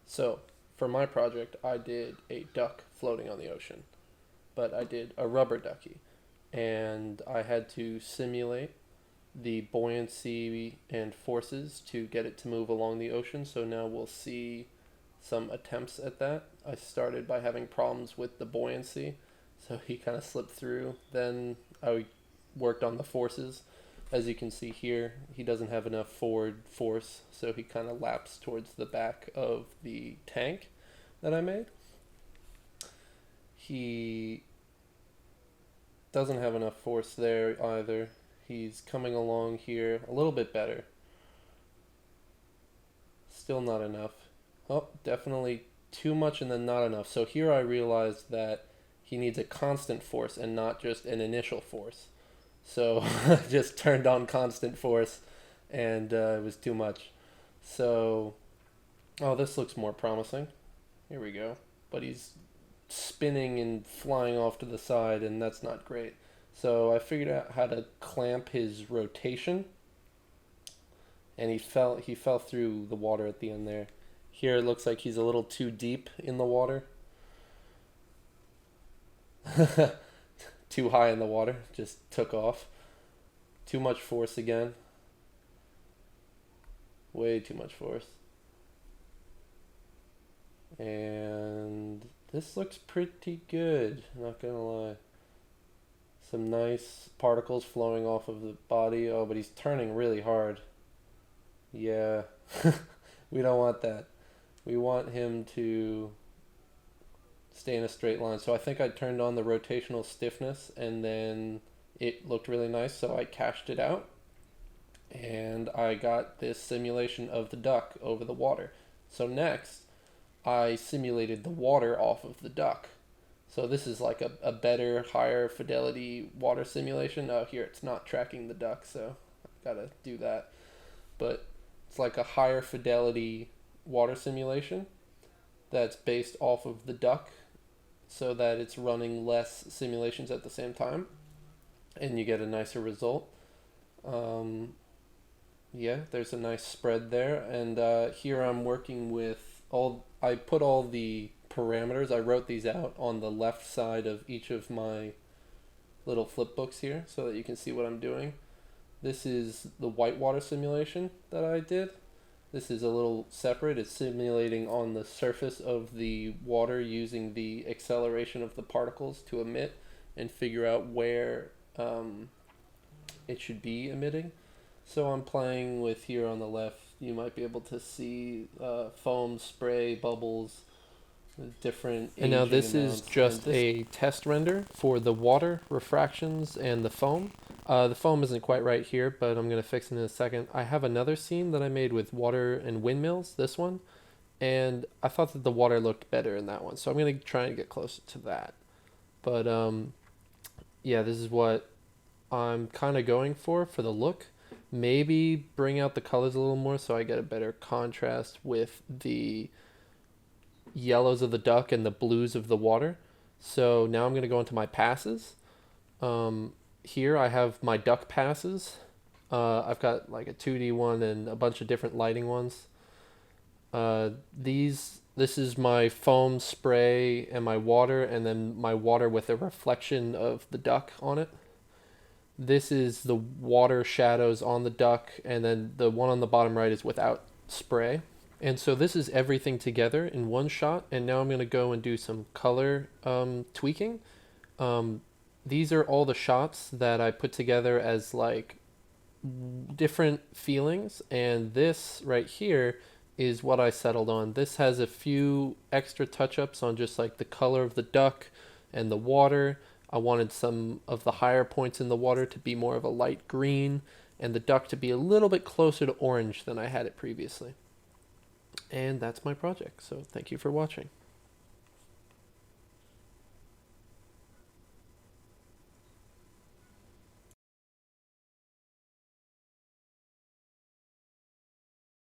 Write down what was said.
So, for my project, I did a duck floating on the ocean, but I did a rubber ducky, and I had to simulate the buoyancy and forces to get it to move along the ocean. So now we'll see some attempts at that. I started by having problems with the buoyancy, so he kind of slipped through. Then I worked on the forces. As you can see here, he doesn't have enough forward force, so he kind of laps towards the back of the tank that I made. He doesn't have enough force there either. He's coming along here a little bit better. Still not enough. Oh, definitely too much and then not enough. So here I realized that he needs a constant force and not just an initial force. So I just turned on constant force and it was too much. So, oh, this looks more promising. Here we go. But he's spinning and flying off to the side, and that's not great. So I figured out how to clamp his rotation, and he fell through the water at the end there. Here it looks like he's a little too deep in the water. Too high in the water, just took off. Too much force again. Way too much force. And this looks pretty good, not gonna lie. Some nice particles flowing off of the body. Oh, but he's turning really hard. Yeah, we don't want that. We want him to stay in a straight line. So I think I turned on the rotational stiffness and then it looked really nice, so I cashed it out. And I got this simulation of the duck over the water. So next, I simulated the water off of the duck. So this is like a better, higher fidelity water simulation. Oh, here it's not tracking the duck, so I've got to do that. But it's like a higher fidelity water simulation that's based off of the duck so that it's running less simulations at the same time and you get a nicer result. Um, yeah, there's a nice spread there. And here I'm working with I put all the parameters, I wrote these out on the left side of each of my little flip books here so that you can see what I'm doing. This is the whitewater simulation that I did. This is a little separate. It's simulating on the surface of the water using the acceleration of the particles to emit and figure out where it should be emitting. So I'm playing with here on the left. You might be able to see foam, spray, bubbles, different. And now this is just a test render for the water refractions and the foam. The foam isn't quite right here, but I'm going to fix it in a second. I have another scene that I made with water and windmills, this one, and I thought that the water looked better in that one, so I'm going to try and get closer to that. But yeah, this is what I'm kind of going for the look. Maybe bring out the colors a little more so I get a better contrast with the yellows of the duck and the blues of the water. So now I'm going to go into my passes. Here I have my duck passes. I've got like a 2D one and a bunch of different lighting ones. This is my foam spray and my water, and then my water with a reflection of the duck on it. This is the water shadows on the duck, and then the one on the bottom right is without spray. And so this is everything together in one shot, and now I'm going to go and do some color tweaking. These are all the shots that I put together as like different feelings, and this right here is what I settled on. This has a few extra touch-ups on just like the color of the duck and the water. I wanted some of the higher points in the water to be more of a light green and the duck to be a little bit closer to orange than I had it previously. And that's my project, so thank you for watching.